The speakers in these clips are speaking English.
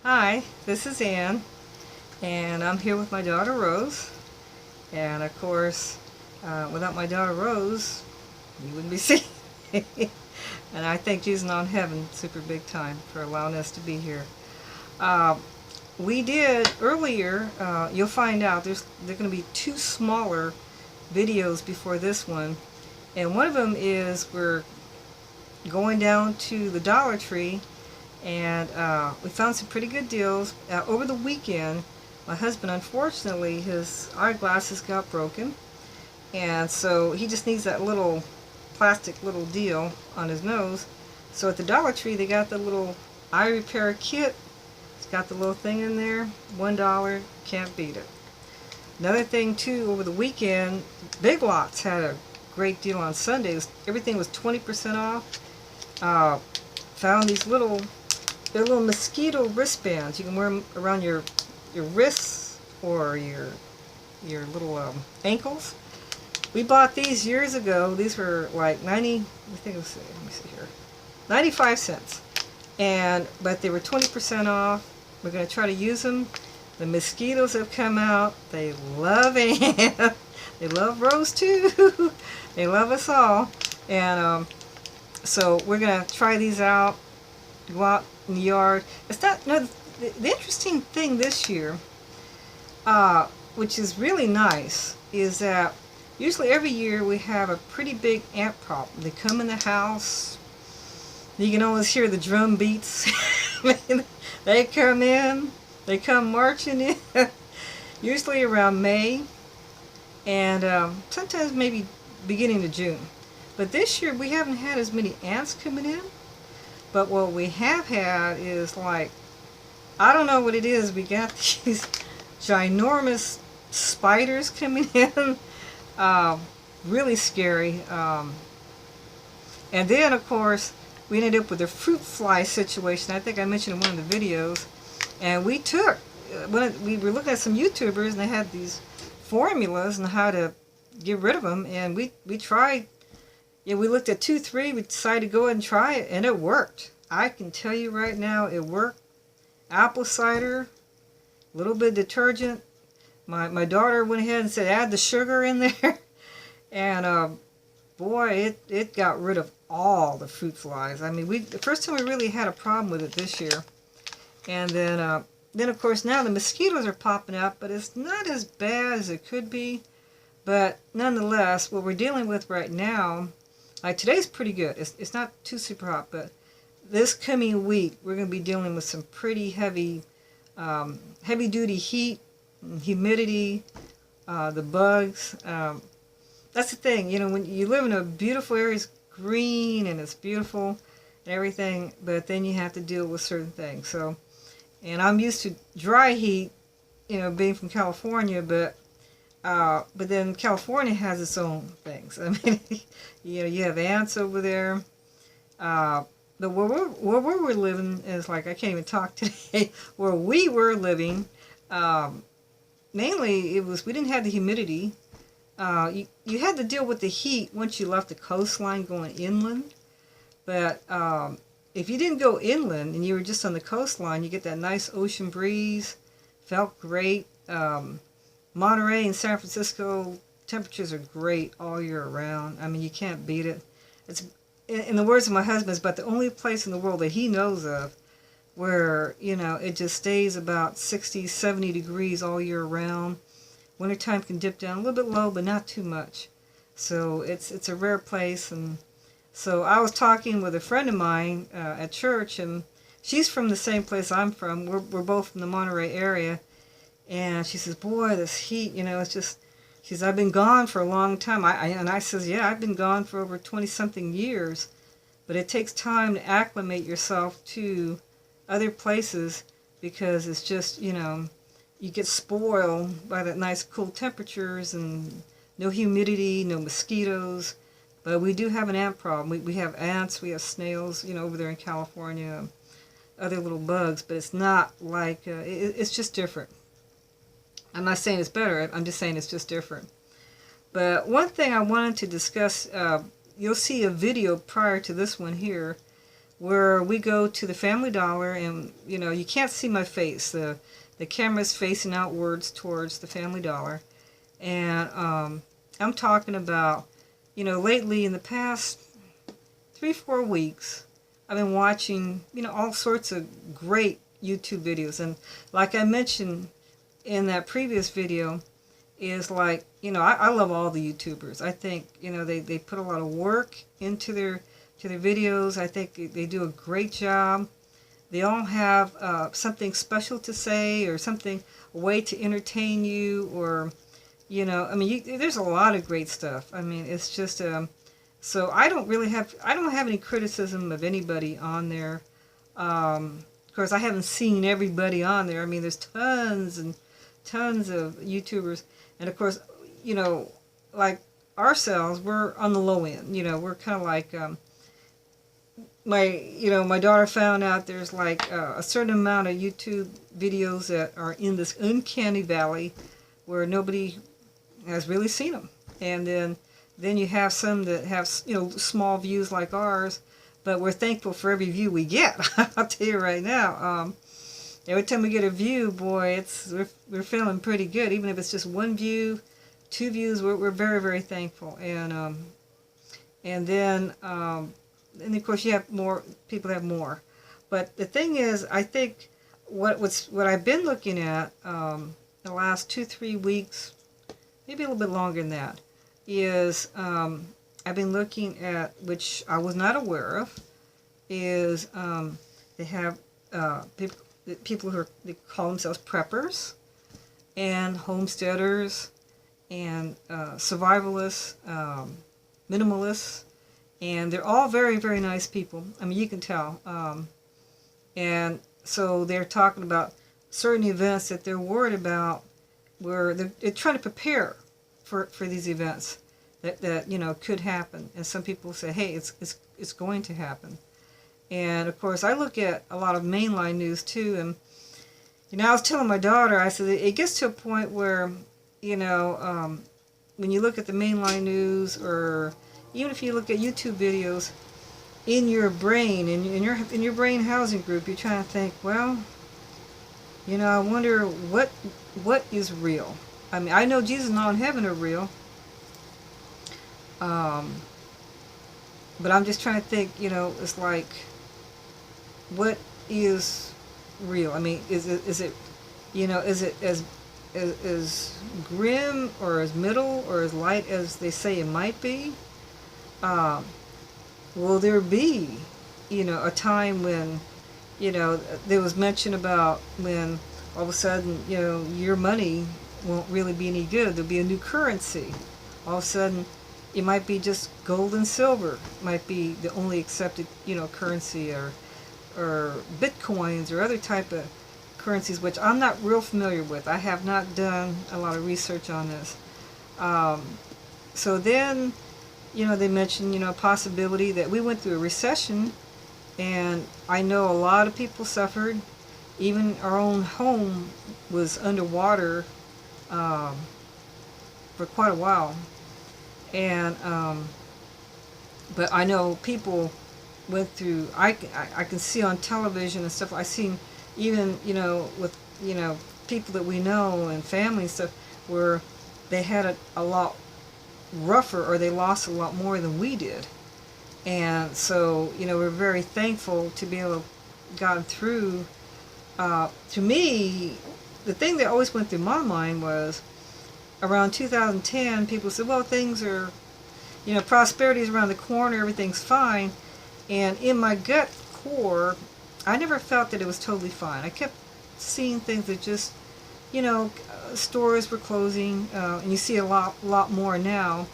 Hi, this is Ann, and I'm here with my daughter Rose. And of course, without my daughter Rose, you wouldn't be seeing me. And I thank Jesus on heaven super big time for allowing us to be here. Uh, we did earlier, you'll find out there are going to be two smaller videos before this one. And one of them is we're going down to the Dollar Tree, and we found some pretty good deals. Over the weekend, my husband, unfortunately, his eyeglasses got broken, and so he just needs that little plastic little deal on his nose. So at the Dollar Tree, they got the little eye repair kit. It's got the little thing in there, $1, can't beat it. Another thing too, over the weekend, Big Lots had a great deal on Sundays. Everything was 20% off. Found these they're little mosquito wristbands. You can wear them around your wrists or your little ankles. We bought these years ago. These were like 90, I think it was, let me see here, 95 cents. But they were 20% off. We're going to try to use them. The mosquitoes have come out. They love Ann. They love Rose too. They love us all. And so we're going to try these out. Go out in the yard. It's not, no, the interesting thing this year, which is really nice, is that usually every year we have a pretty big ant problem. They come in the house. You can always hear the drum beats. They come in. They come marching in. Usually around May, and sometimes maybe beginning of June. But this year we haven't had as many ants coming in. But what we have had is, like, I don't know what it is. We got these ginormous spiders coming in. Really scary. And then, of course, we ended up with a fruit fly situation. I think I mentioned in one of the videos. And we we were looking at some YouTubers, and they had these formulas on how to get rid of them. And we tried. Yeah, we looked at 2, 3, we decided to go ahead and try it, and it worked. I can tell you right now, it worked. Apple cider, a little bit of detergent. My daughter went ahead and said, add the sugar in there. And boy, it got rid of all the fruit flies. I mean, the first time we really had a problem with it this year. And then of course, now the mosquitoes are popping up, but it's not as bad as it could be. But nonetheless, what we're dealing with right now, like today's pretty good. It's not too super hot, but this coming week we're going to be dealing with some pretty heavy duty heat, humidity, the bugs. That's the thing, you know, when you live in a beautiful area, it's green and it's beautiful and everything, but then you have to deal with certain things. So, and I'm used to dry heat, you know, being from California, but then California has its own things. I mean, you know, you have ants over there. But where we're living is like, I can't even talk today. Where we were living, mainly we didn't have the humidity. You had to deal with the heat once you left the coastline going inland. But if you didn't go inland and you were just on the coastline, you get that nice ocean breeze. Felt great. Monterey and San Francisco, temperatures are great all year round. I mean, you can't beat it. It's, in the words of my husband, it's about the only place in the world that he knows of where, you know, it just stays about 60, 70 degrees all year round. Wintertime can dip down a little bit low, but not too much. So it's a rare place. And so I was talking with a friend of mine at church, and she's from the same place I'm from. We're both from the Monterey area. And she says, boy, this heat, you know, it's just, she says, I've been gone for a long time. And I says, yeah, I've been gone for over 20-something years. But it takes time to acclimate yourself to other places because it's just, you know, you get spoiled by that nice cool temperatures and no humidity, no mosquitoes. But we do have an ant problem. We have ants, we have snails, you know, over there in California, other little bugs. But it's not like, it's just different. I'm not saying it's better, I'm just saying it's just different. But one thing I wanted to discuss, you'll see a video prior to this one here, where we go to the Family Dollar, and you know, you can't see my face. The camera's facing outwards towards the Family Dollar, and I'm talking about, you know, lately in the past 3-4 weeks, I've been watching, you know, all sorts of great YouTube videos, and like I mentioned in that previous video, is like, you know, I love all the YouTubers. I think, you know, they put a lot of work into their videos. I think they do a great job. They all have something special to say, or something, a way to entertain you, or, you know, I mean, there's a lot of great stuff. I mean, it's just, so I don't have any criticism of anybody on there. Of course, I haven't seen everybody on there. I mean, there's tons and tons of YouTubers. And of course, you know, like ourselves, we're on the low end. You know, we're kind of like, my daughter found out there's like a certain amount of YouTube videos that are in this uncanny valley where nobody has really seen them. And then you have some that have, you know, small views like ours, but we're thankful for every view we get. I'll tell you right now. Every time we get a view, boy, we're feeling pretty good. Even if it's just 1 view, 2 views, we're very, very thankful. And then of course you have more people have more. But the thing is, I think what I've been looking at the last 2-3 weeks, maybe a little bit longer than that, is I've been looking at, which I was not aware of, is they have people who they call themselves preppers and homesteaders and survivalists, minimalists, and they're all very, very nice people. I mean, you can tell. And so they're talking about certain events that they're worried about, where they're trying to prepare for these events that you know could happen. And some people say, hey, it's going to happen. And of course, I look at a lot of mainline news too, and you know, I was telling my daughter, I said it gets to a point where, you know, when you look at the mainline news, or even if you look at YouTube videos, in your brain, in your brain housing group, you're trying to think, well, you know, I wonder what is real. I mean, I know Jesus and all in heaven are real, but I'm just trying to think, you know, it's like, what is real? I mean, is it, you know, is it as grim or as middle or as light as they say it might be? Will there be, you know, a time when, you know, there was mention about when all of a sudden, you know, your money won't really be any good. There'll be a new currency. All of a sudden, it might be just gold and silver might be the only accepted, you know, currency, or bitcoins or other type of currencies, which I'm not real familiar with. I have not done a lot of research on this. So then, you know, they mentioned, you know, possibility that we went through a recession, and I know a lot of people suffered. Even our own home was underwater for quite a while. And but I know people went through, I can see on television and stuff, I've seen even, you know, with, you know, people that we know and family and stuff, where they had it a lot rougher, or they lost a lot more than we did. And so, you know, we're very thankful to be able to gotten through. To me, the thing that always went through my mind was, around 2010, people said, well, things are, you know, prosperity is around the corner, everything's fine. And in my gut core, I never felt that it was totally fine. I kept seeing things that just, you know, stores were closing, and you see a lot more now.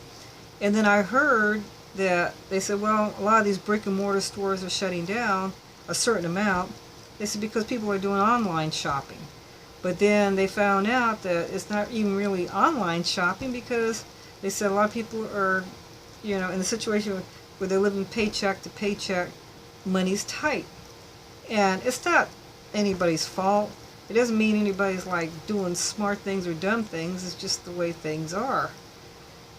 And then I heard that they said, well, a lot of these brick and mortar stores are shutting down, a certain amount. They said because people are doing online shopping. But then they found out that it's not even really online shopping, because they said a lot of people are, you know, in a situation where they're living paycheck to paycheck, money's tight. And it's not anybody's fault. It doesn't mean anybody's like doing smart things or dumb things. It's just the way things are.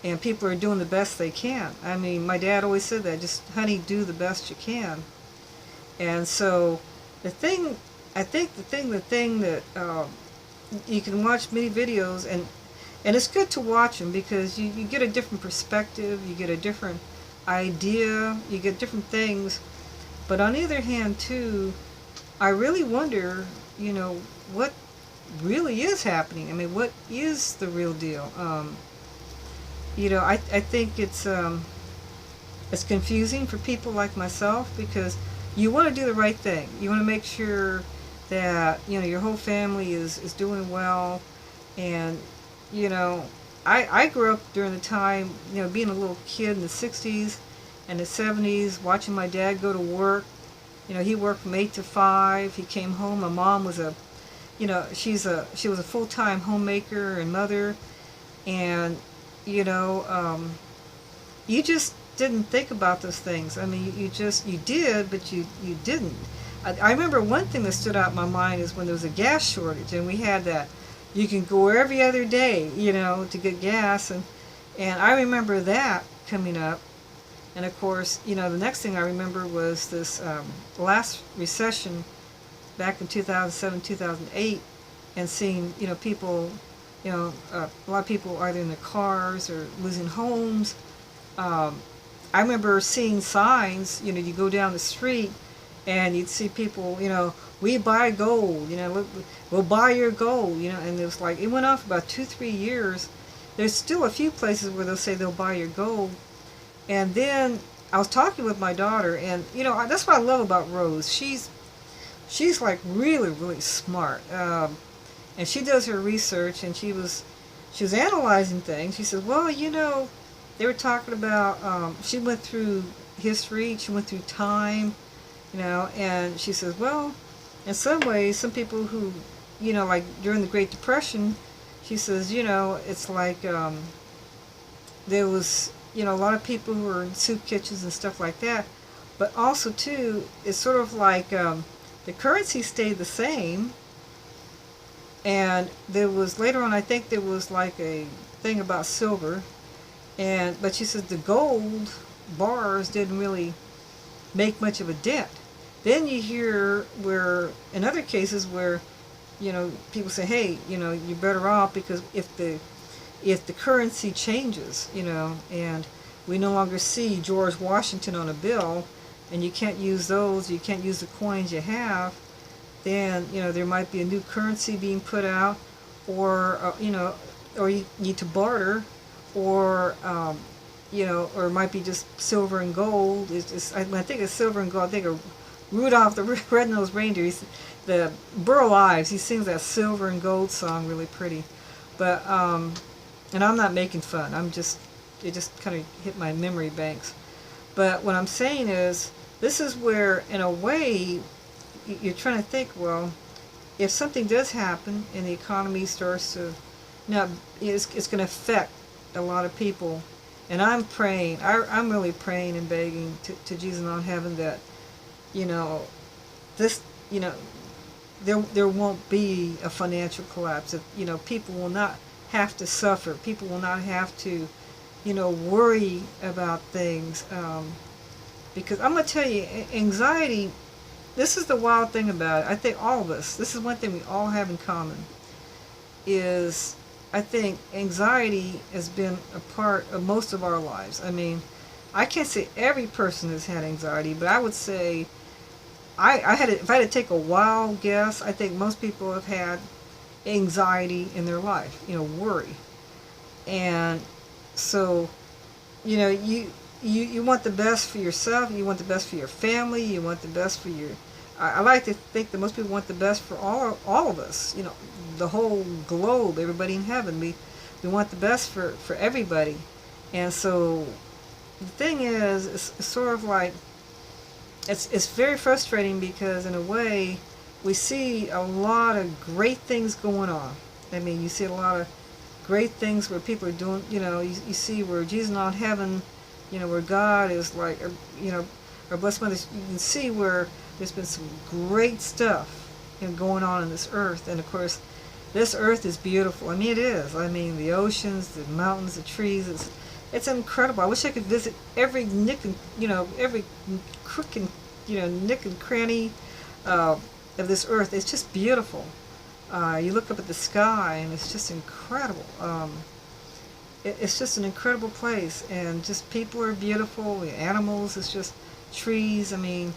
And people are doing the best they can. I mean, my dad always said that, just, honey, do the best you can. And so the thing, I think the thing that you can watch many videos, and it's good to watch them because you get a different perspective, you get a different idea, you get different things. But on the other hand, too, I really wonder, what really is happening. I mean, what is the real deal? I think it's confusing for people like myself because you want to do the right thing. You want to make sure that your whole family is doing well, and I grew up during the time, being a little kid in the 60s and the 70s, watching my dad go to work. He worked from 8 to 5. He came home. My mom was she was a full-time homemaker and mother, and you just didn't think about those things. I mean, you did, but you didn't. I remember one thing that stood out in my mind is when there was a gas shortage, and we had that. You can go every other day, to get gas, and I remember that coming up. And of course, the next thing I remember was this last recession back in 2007, 2008, and seeing, people, a lot of people either in their cars or losing homes. I remember seeing signs, you go down the street and you'd see people, we buy gold, we'll buy your gold, and it was like, it went on for about 2-3 years. There's still a few places where they'll say they'll buy your gold. And then I was talking with my daughter, and that's what I love about Rose. She's like really, really smart, and she does her research, and she was analyzing things. She said, well, they were talking about, she went through history, she went through time, and she says, well, in some ways, some people who, like during the Great Depression, she says, it's like there was, a lot of people who were in soup kitchens and stuff like that, but also too, it's sort of like the currency stayed the same, and there was, later on, I think there was like a thing about silver, but she says the gold bars didn't really make much of a dent. Then you hear where, in other cases where, people say, hey, you're better off because if the currency changes, and we no longer see George Washington on a bill, and you can't use those, you can't use the coins you have, then, there might be a new currency being put out, or, or you need to barter, or, or it might be just silver and gold. I think it's silver and gold. I think of Rudolph the Red-Nosed Reindeer. The Burl Ives, he sings that silver and gold song really pretty. But, and I'm not making fun. It just kind of hit my memory banks. But what I'm saying is, this is where, in a way, you're trying to think, well, if something does happen and the economy starts to, it's going to affect a lot of people. And I'm praying, I'm really praying and begging to Jesus on heaven that, this, there won't be a financial collapse. That, people will not have to suffer. People will not have to, worry about things. Because I'm going to tell you, anxiety, this is the wild thing about it. I think all of us, this is one thing we all have in common, is I think anxiety has been a part of most of our lives. I mean, I can't say every person has had anxiety, but I would say, if I had to take a wild guess, I think most people have had anxiety in their life, worry. And so, you want the best for yourself, you want the best for your family, you want the best for your, I like to think that most people want the best for all of us, the whole globe, everybody in heaven. We want the best for everybody. And so the thing is, it's sort of like, it's very frustrating because in a way we see a lot of great things going on. I mean, you see a lot of great things where people are doing, you see where Jesus on heaven, where God is like, our Blessed Mother, you can see where there's been some great stuff going on in this earth. And of course, this earth is beautiful. I mean, it is. I mean, the oceans, the mountains, the trees, it's incredible. I wish I could visit every nick and, every crook and nook and cranny of this earth. It's just beautiful. You look up at the sky, and it's just incredible. It's just an incredible place, and just people are beautiful. The animals, it's just trees. I mean,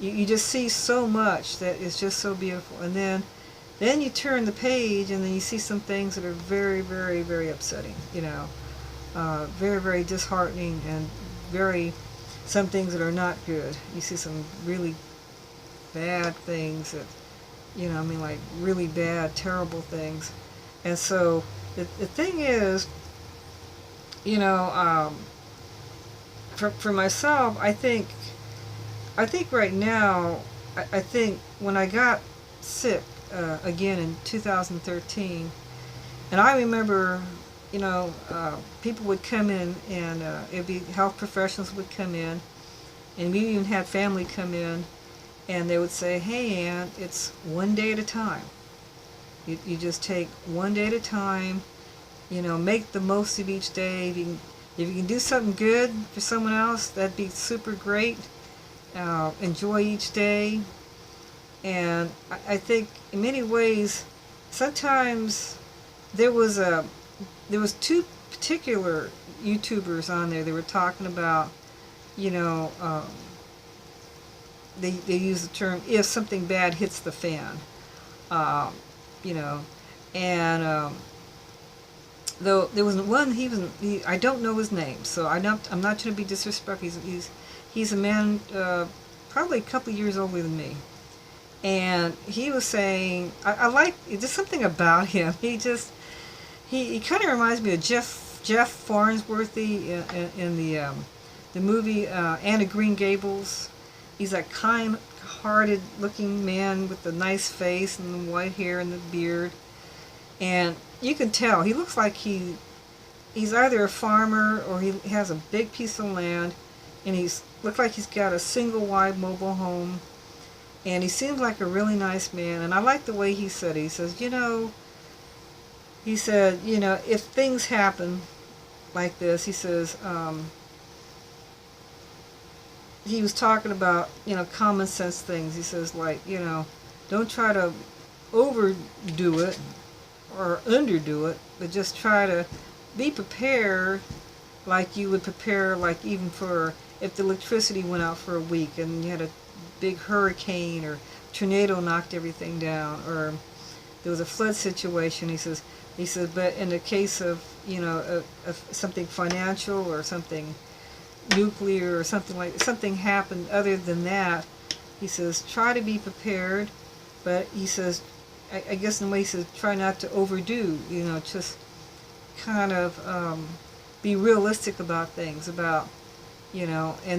you just see so much that is just so beautiful. And then you turn the page, and then you see some things that are very, very, very upsetting. Very, very disheartening, and some things that are not good. You see some really bad things that, like really bad, terrible things. And so the thing is, for myself, I think right now, I think when I got sick again in 2013, and I remember, people would come in, and it'd be health professionals would come in, and we even had family come in, and they would say, "Hey, Aunt, it's one day at a time. You just take one day at a time. Make the most of each day. If you can do something good for someone else, that'd be super great. Enjoy each day." And I think in many ways, sometimes there was two particular YouTubers on there. They were talking about, they use the term, if something bad hits the fan, and though there was one, I don't know his name, so I'm not trying to be disrespectful. He's a man, probably a couple of years older than me, and he was saying, I like, there's something about him. He kind of reminds me of Jeff Farnsworthy in the movie Anne of Green Gables. He's that kind-hearted looking man with the nice face and the white hair and the beard. And you can tell, he looks like he's either a farmer or he has a big piece of land, and looks like he's got a single wide mobile home. And he seems like a really nice man. And I like the way he said it. He says, if things happen like this, he says, he was talking about, common sense things. He says, like, don't try to overdo it or underdo it, but just try to be prepared like you would prepare, like even for if the electricity went out for a week and you had a big hurricane or tornado knocked everything down, or there was a flood situation. He says, but in the case of, of something financial or something nuclear or something happened other than that, he says, try to be prepared, but he says, I guess in a way he says, try not to overdo, just kind of be realistic about things, and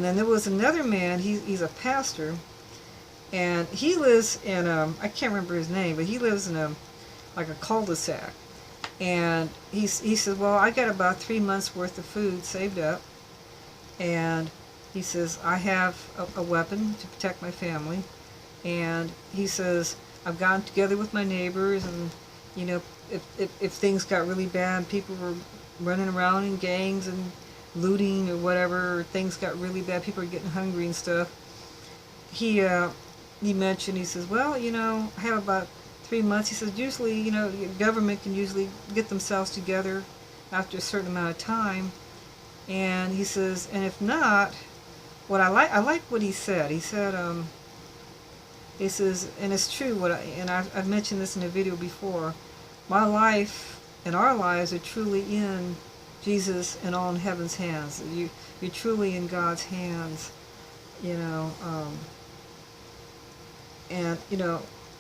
then there was another man, he's a pastor, and he lives in I can't remember his name, but he lives in a cul-de-sac, and he said, well, I got about 3 months worth of food saved up, and he says, I have a weapon to protect my family, and he says, I've gotten together with my neighbors, and if things got really bad, people were running around in gangs and looting or whatever, or things got really bad, people are getting hungry and stuff. He mentioned, he says, well, I have about 3 months. He says, usually, the government can usually get themselves together after a certain amount of time. And he says, and if not, I like what he said. He said, he says, and it's true, I've mentioned this in a video before, my life and our lives are truly in Jesus and all in heaven's hands. You're truly in God's hands, and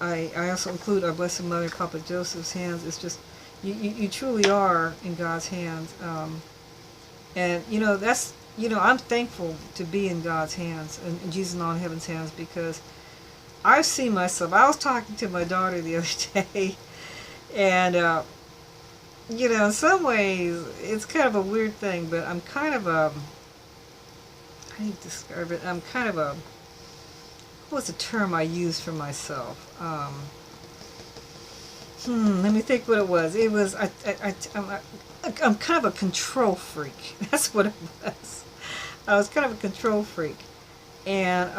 I also include our Blessed Mother, Papa Joseph's hands. It's just, you truly are in God's hands, and that's, I'm thankful to be in God's hands and Jesus and all in heaven's hands, because I see myself. I was talking to my daughter the other day, and in some ways it's kind of a weird thing, but I'm kind of how do you describe it? I'm kind of what was the term I used for myself? Let me think what it was. It was I'm kind of a control freak. That's what it was. I was kind of a control freak, and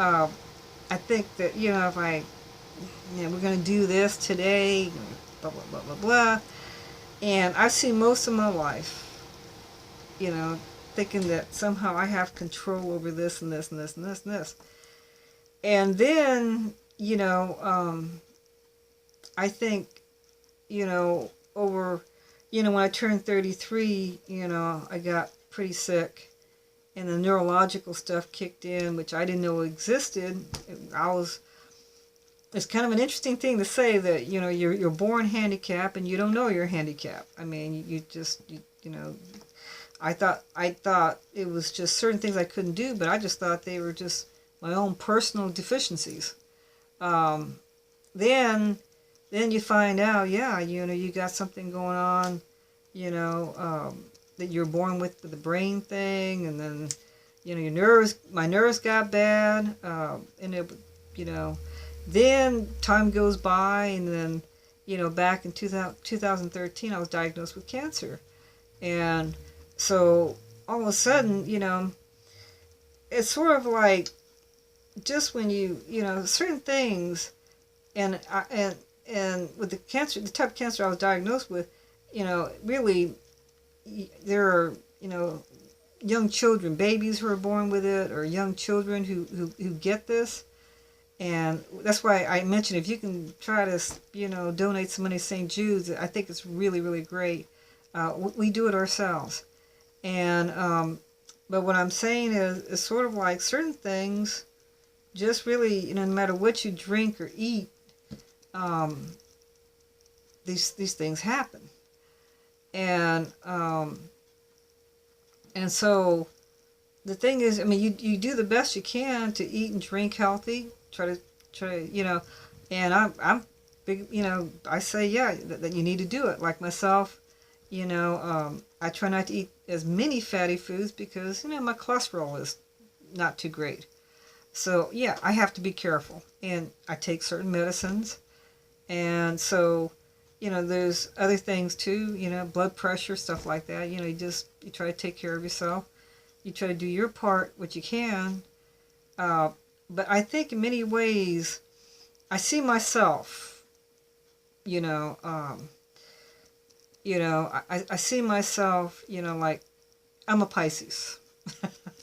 I think that, if we're going to do this today, blah, blah, blah, blah, blah. And I've seen most of my life, you know, thinking that somehow I have control over this and this and this and this and this. And then, I think, over, when I turned 33, I got pretty sick. And the neurological stuff kicked in, which I didn't know existed. It's kind of an interesting thing to say that, you're born handicapped and you don't know you're handicapped. I mean, I thought it was just certain things I couldn't do, but I just thought they were just my own personal deficiencies. Then you find out, you got something going on, that you're born with the brain thing, and then, my nerves got bad, and it, then time goes by, and then, back in 2013, I was diagnosed with cancer. And so all of a sudden, it's sort of like just when certain things, and with the cancer, the type of cancer I was diagnosed with, really, there are, young children, babies who are born with it, or young children who get this. And that's why I mentioned, if you can try to, donate some money to St. Jude's, I think it's really, really great. We do it ourselves. And, but what I'm saying is sort of like certain things, just really, no matter what you drink or eat, these things happen. And so the thing is, I mean, you do the best you can to eat and drink healthy, try to, and I'm big, I say, that you need to do it. Like myself, I try not to eat as many fatty foods because, my cholesterol is not too great. So, I have to be careful. And I take certain medicines. And so, there's other things too, blood pressure, stuff like that. You try to take care of yourself. You try to do your part, what you can. But I think in many ways, I see myself, I see myself, like, I'm a Pisces.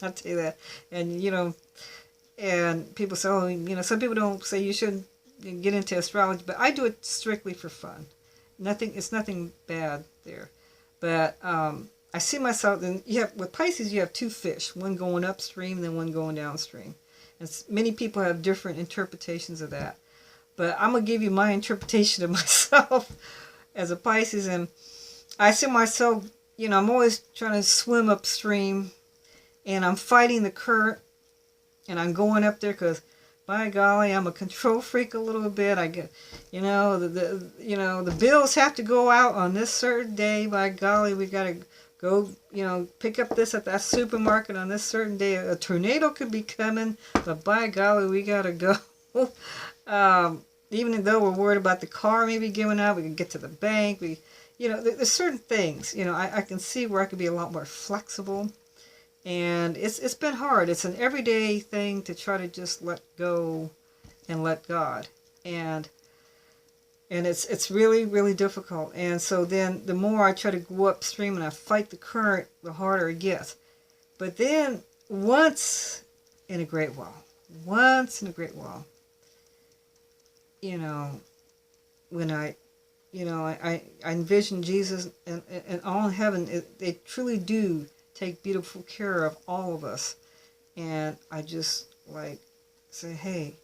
I'll tell you that. And, and people say, some people don't say you shouldn't get into astrology, but I do it strictly for fun. It's nothing bad there. But I see myself, and with Pisces, you have two fish, one going upstream and then one going downstream. And many people have different interpretations of that. But I'm going to give you my interpretation of myself as a Pisces. And I see myself, I'm always trying to swim upstream, and I'm fighting the current, and I'm going up there because, by golly, I'm a control freak a little bit. I get, the bills have to go out on this certain day. By golly, we got to go, pick up this at that supermarket on this certain day. A tornado could be coming, but by golly, we got to go. Even though we're worried about the car maybe giving out, we can get to the bank. There's certain things, I can see where I could be a lot more flexible. And it's been hard. It's an everyday thing to try to just let go and let God. And it's really, really difficult. And so then the more I try to go upstream and I fight the current, the harder it gets. But then once in a great while, when I envision Jesus and all in heaven, they truly do take beautiful care of all of us. And I just say, hey,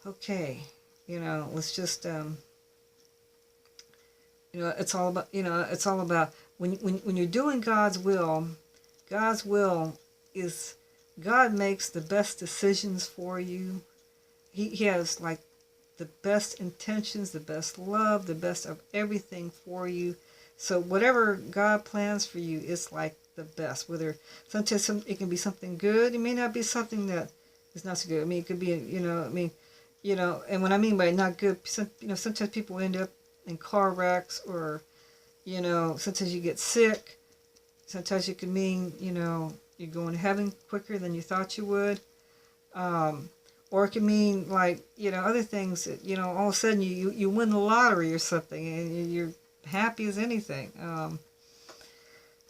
okay, let's just, it's all about when you're doing God's will is God makes the best decisions for you. He has the best intentions, the best love, the best of everything for you. So whatever God plans for you is the best. Whether sometimes it can be something good, it may not be something that is not so good. I mean, it could be, and what I mean by not good, sometimes people end up in car wrecks, or, sometimes you get sick. Sometimes it can mean, you're going to heaven quicker than you thought you would. or it can mean like, other things that, all of a sudden you win the lottery or something and you're happy as anything.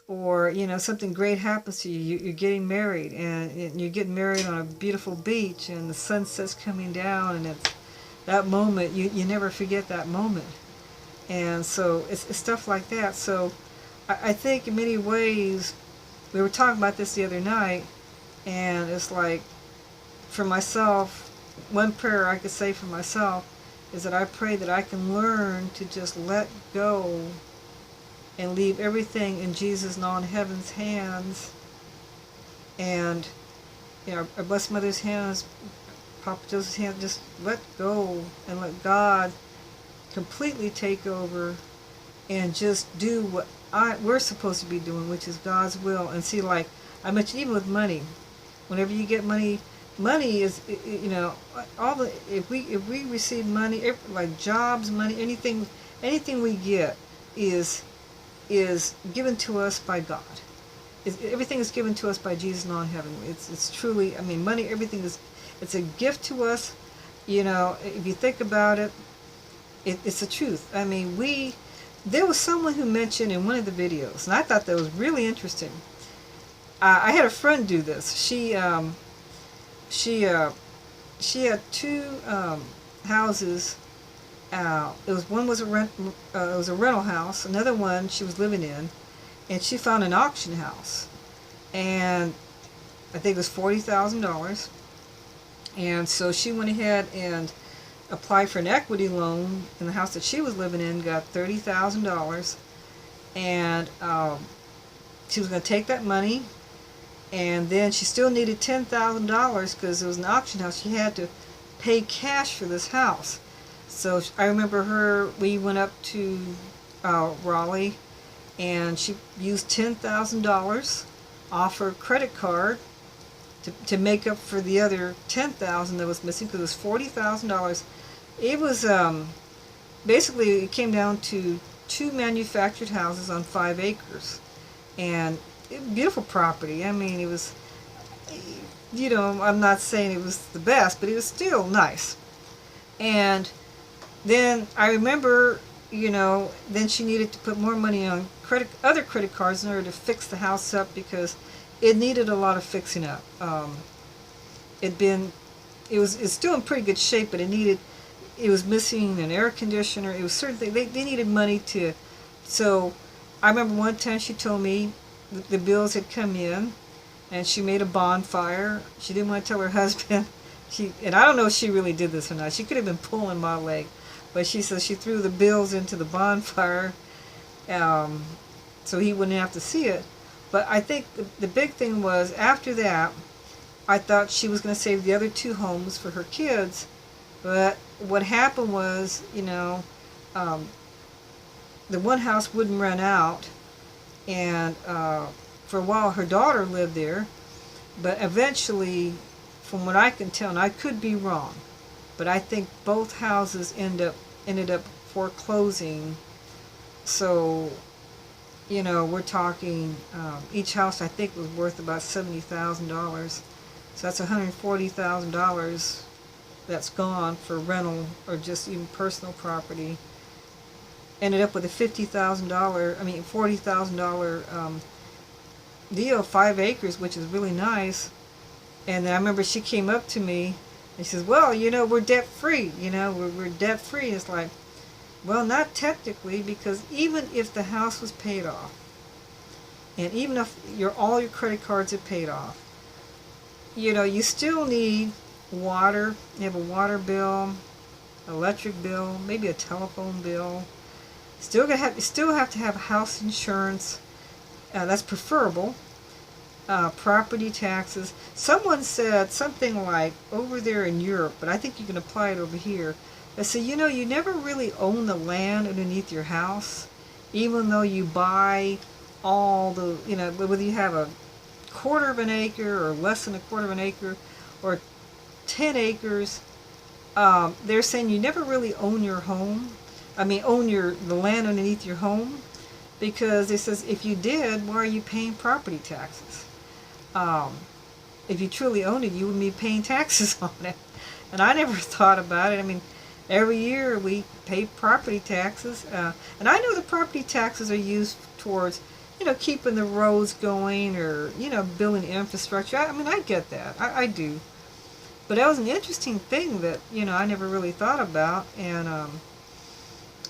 Or, something great happens to you. You're getting married and you're getting married on a beautiful beach and the sunset's coming down, and it's that moment, you never forget that moment. And so it's stuff like that. So I think in many ways, we were talking about this the other night, and it's like, for myself, one prayer I could say for myself is that I pray that I can learn to just let go and leave everything in Jesus and on heaven's hands, and our Blessed Mother's hands, Papa Joseph's hands. Just let go and let God completely take over, and just do what we're supposed to be doing, which is God's will. And see, like I mentioned, even with money, whenever you get money is, all the if we receive money, like jobs, money, anything we get is given to us by God. Everything is given to us by Jesus and on heaven. It's truly, money, everything it's a gift to us. If you think about it, it's the truth. There was someone who mentioned in one of the videos, and I thought that was really interesting. I had a friend do this. She had two houses. One was it was a rental house. Another one she was living in, and she found an auction house, and I think it was $40,000. And so she went ahead and applied for an equity loan in the house that she was living in, got $30,000, and she was going to take that money, and then she still needed $10,000 because it was an auction house. She had to pay cash for this house. So I remember we went up to Raleigh, and she used $10,000 off her credit card to make up for the other $10,000 that was missing, because it was $40,000. It was basically, it came down to 2 manufactured houses on 5 acres, and beautiful property. It was, I'm not saying it was the best, but it was still nice. And then I remember, then she needed to put more money on other credit cards in order to fix the house up, because it needed a lot of fixing up. It's still in pretty good shape, but it was missing an air conditioner. It was certain things. They needed money to. So I remember one time she told me that the bills had come in, and she made a bonfire. She didn't want to tell her husband. And I don't know if she really did this or not. She could have been pulling my leg, but she says she threw the bills into the bonfire, so he wouldn't have to see it. But I think the big thing was, after that, I thought she was going to save the other 2 homes for her kids. But what happened was, the one house wouldn't rent out, and for a while her daughter lived there. But eventually, from what I can tell, and I could be wrong, but I think both houses ended up foreclosing. So, we're talking, each house I think was worth about $70,000. So that's $140,000 that's gone for rental or just even personal property. Ended up with a $40,000 deal, 5 acres, which is really nice. And then I remember she came up to me and she says, well, we're debt free, we're debt free. It's like, well, not technically, because even if the house was paid off, and even if all your credit cards are paid off, you still need water. You have a water bill, electric bill, maybe a telephone bill. Still have to have house insurance. That's preferable. Property taxes. Someone said something like, over there in Europe, but I think you can apply it over here. They say, you never really own the land underneath your house, even though you buy all the, whether you have a 1/4 of an acre or less than a 1/4 of an acre or 10 acres. They're saying you never really own your home. Own the land underneath your home, because it says if you did, why are you paying property taxes? if you truly owned it, you would be paying taxes on it. And I never thought about it. I mean, every year we pay property taxes, and I know the property taxes are used towards, keeping the roads going, or building infrastructure. I mean, I get that. I do. But that was an interesting thing that I never really thought about. And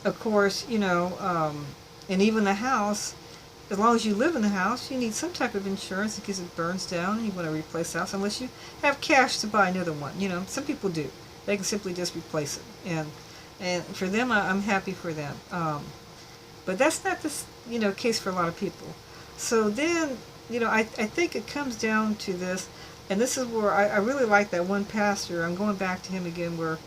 of course, and even the house. As long as you live in the house, you need some type of insurance in case it burns down and you want to replace the house, unless you have cash to buy another one. Some people do. They can simply just replace it. And for them, I'm happy for them. But that's not the case for a lot of people. So then, I think it comes down to this, and this is where I really like that one pastor. I'm going back to him again, where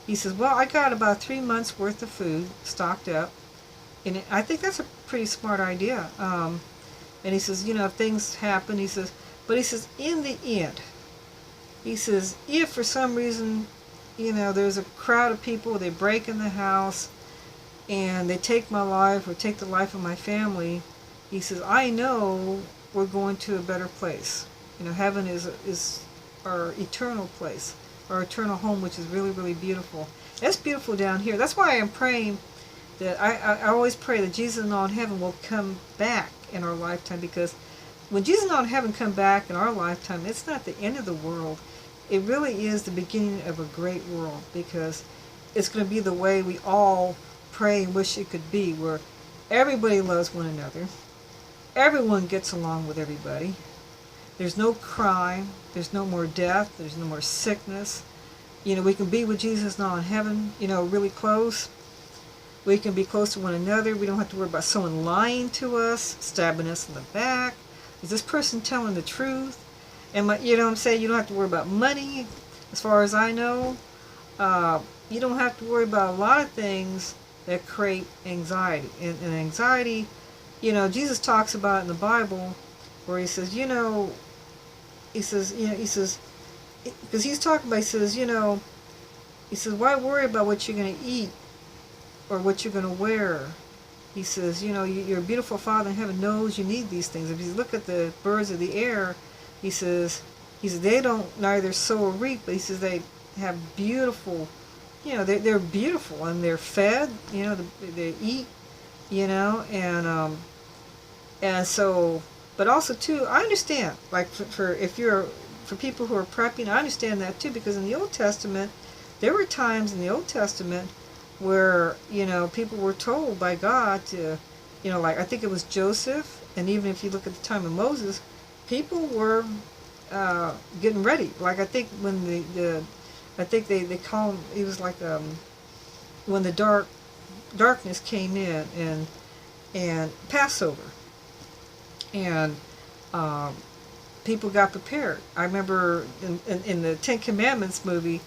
he says, well, I got about 3 months worth of food stocked up. And I think that's a pretty smart idea. And he says, if things happen, he says, but he says, in the end, he says, if for some reason, there's a crowd of people, they break in the house, and they take my life or take the life of my family, he says, I know we're going to a better place. Heaven is our eternal place, our eternal home, which is really, really beautiful. That's beautiful down here. That's why I'm praying that I always pray that Jesus and all in heaven will come back in our lifetime, because when Jesus and all in heaven come back in our lifetime, it's not the end of the world. It really is the beginning of a great world, because it's going to be the way we all pray and wish it could be, where everybody loves one another, everyone gets along with everybody, there's no crime, there's no more death, there's no more sickness. We can be with Jesus and all in heaven, really close. We can be close to one another. We don't have to worry about someone lying to us, stabbing us in the back. Is this person telling the truth? You know what I'm saying? You don't have to worry about money, as far as I know. You don't have to worry about a lot of things that create anxiety. And anxiety, Jesus talks about it in the Bible, where he says, because he's talking about, he says, why worry about what you're going to eat or what you're going to wear? He says, your beautiful Father in heaven knows you need these things. If you look at the birds of the air, he says they don't neither sow or reap, but he says they have beautiful, they're beautiful, and they're fed, they eat, and so, but also too, I understand, like for people who are prepping, I understand that too, because in the Old Testament, there were times in the Old Testament where, people were told by God to, like I think it was Joseph, and even if you look at the time of Moses, people were getting ready. Like I think when I think they call him, it was like when the darkness came in, and Passover, and people got prepared. I remember in the Ten Commandments movie,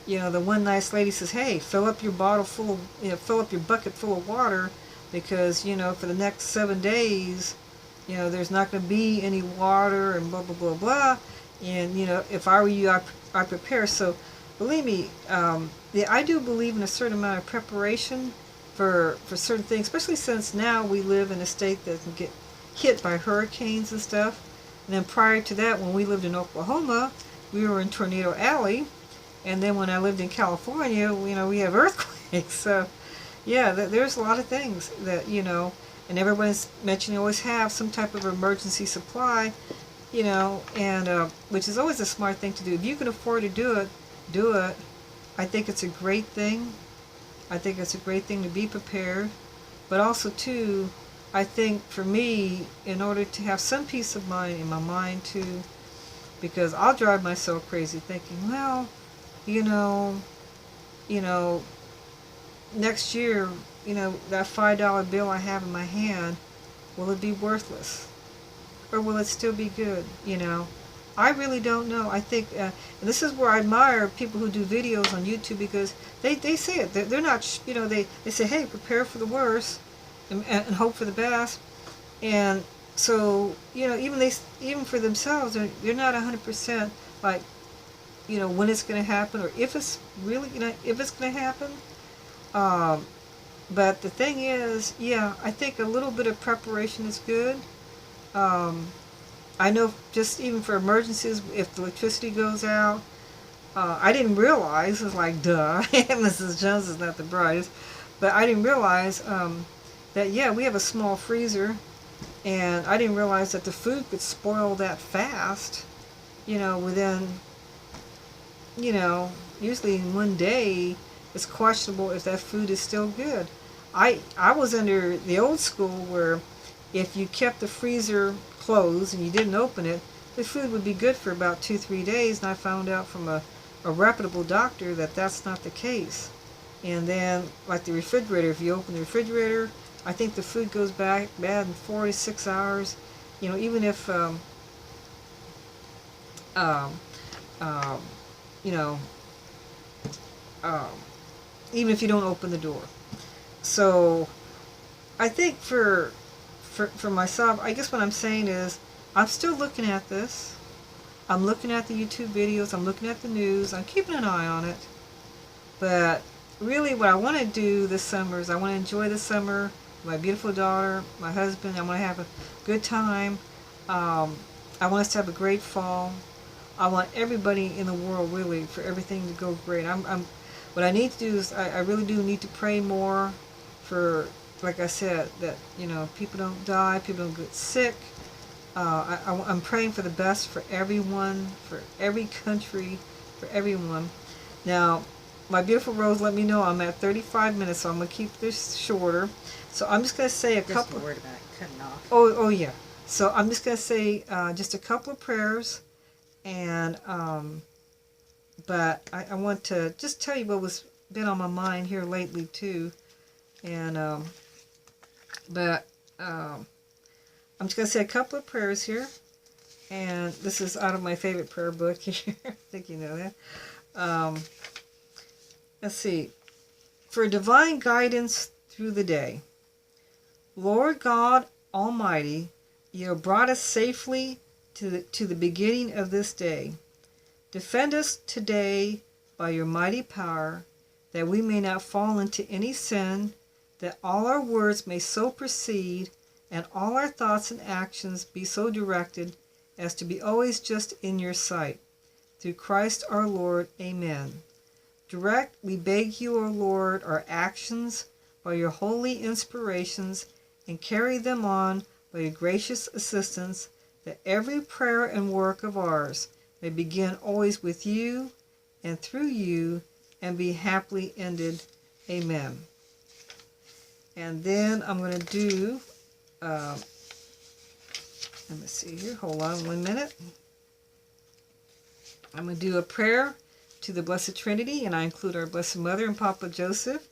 the one nice lady says, hey, fill up your bucket full of water, because, for the next 7 days, there's not going to be any water, and blah, blah, blah, blah. And, if I were you, I prepare. So, believe me, I do believe in a certain amount of preparation for certain things, especially since now we live in a state that can get hit by hurricanes and stuff. And then prior to that, when we lived in Oklahoma, we were in Tornado Alley. And then when I lived in California, we have earthquakes. So, yeah, there's a lot of things that, and everyone's mentioning always have some type of emergency supply, and which is always a smart thing to do. If you can afford to do it, do it. I think it's a great thing. I think it's a great thing to be prepared. But also, too, I think for me, in order to have some peace of mind in my mind, too, because I'll drive myself crazy thinking, well, next year, that $5 bill I have in my hand, will it be worthless? Or will it still be good? I really don't know. I think, and this is where I admire people who do videos on YouTube, because they say it. They're not, they say, hey, prepare for the worst and hope for the best. And so, even for themselves, they're not 100% like, when it's going to happen, or if it's really if it's going to happen. But the thing is, yeah, I think a little bit of preparation is good. I know just even for emergencies, if the electricity goes out, I didn't realize, it's like, duh, Mrs. Jones is not the brightest, but I didn't realize that, yeah, we have a small freezer, and I didn't realize that the food could spoil that fast, within, usually in one day. It's questionable if that food is still good. I was under the old school where if you kept the freezer closed and you didn't open it, the food would be good for about 2-3 days, and I found out from a reputable doctor that that's not the case. And then, like the refrigerator, if you open the refrigerator, I think the food goes back bad in 4 to 6 hours. Even if, um, um, you know, um, even if you don't open the door. So, I think for myself, I guess what I'm saying is, I'm still looking at this. I'm looking at the YouTube videos. I'm looking at the news. I'm keeping an eye on it. But really what I want to do this summer is I want to enjoy the summer. My beautiful daughter, my husband. I want to have a good time. I want us to have a great fall. I want everybody in the world really for everything to go great. What I need to do is I really do need to pray more for, like I said, that people don't die, people don't get sick. I'm praying for the best for everyone, for every country, for everyone. Now, my beautiful Rose let me know I'm at 35 minutes, so I'm going to keep this shorter. So I'm just going to say a couple... Just worried about cutting off. Oh, yeah. So I'm just going to say just a couple of prayers, and but I want to just tell you what was been on my mind here lately, too. And, I'm just going to say a couple of prayers here. And this is out of my favorite prayer book here. I think you know that. Let's see. For divine guidance through the day. Lord God Almighty, you have brought us safely to the beginning of this day. Defend us today by your mighty power, that we may not fall into any sin, that all our words may so proceed, and all our thoughts and actions be so directed as to be always just in your sight. Through Christ our Lord. Amen. Direct, we beg you, O Lord, our actions by your holy inspirations, and carry them on by your gracious assistance, that every prayer and work of ours may begin always with you and through you, and be happily ended. Amen. And then I'm going to do, let me see here, hold on 1 minute. I'm going to do a prayer to the Blessed Trinity, and I include our Blessed Mother and Papa Joseph.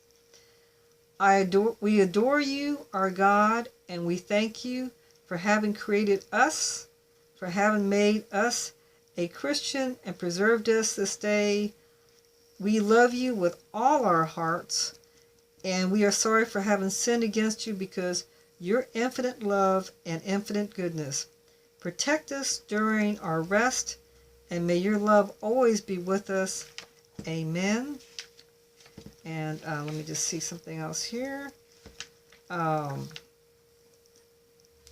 We adore you, our God, and we thank you for having created us, for having made us a Christian and preserved us this day. We love you with all our hearts, and we are sorry for having sinned against you because your infinite love and infinite goodness. Protect us during our rest, and may your love always be with us. Amen. And let me just see something else here. And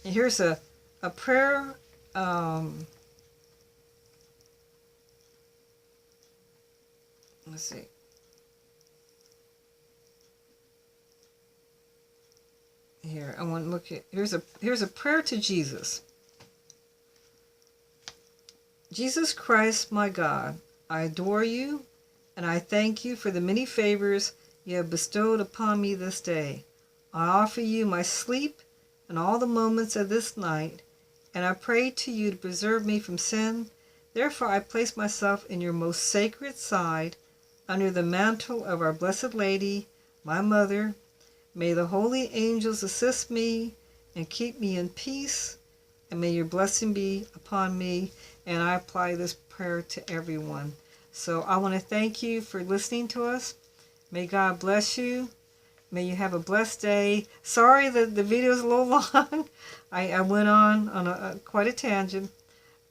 here's a prayer. Let's see. Here, I want to look at, here's a prayer to Jesus. Jesus Christ, my God, I adore you, and I thank you for the many favors you have bestowed upon me this day. I offer you my sleep and all the moments of this night, and I pray to you to preserve me from sin. Therefore I place myself in your most sacred side, under the mantle of our Blessed Lady, my Mother. May the holy angels assist me and keep me in peace, and may your blessing be upon me. And I apply this prayer to everyone. So I want to thank you for listening to us. May God bless you. May you have a blessed day. Sorry that the video is a little long. I went on quite a tangent.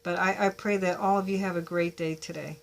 But I pray that all of you have a great day today.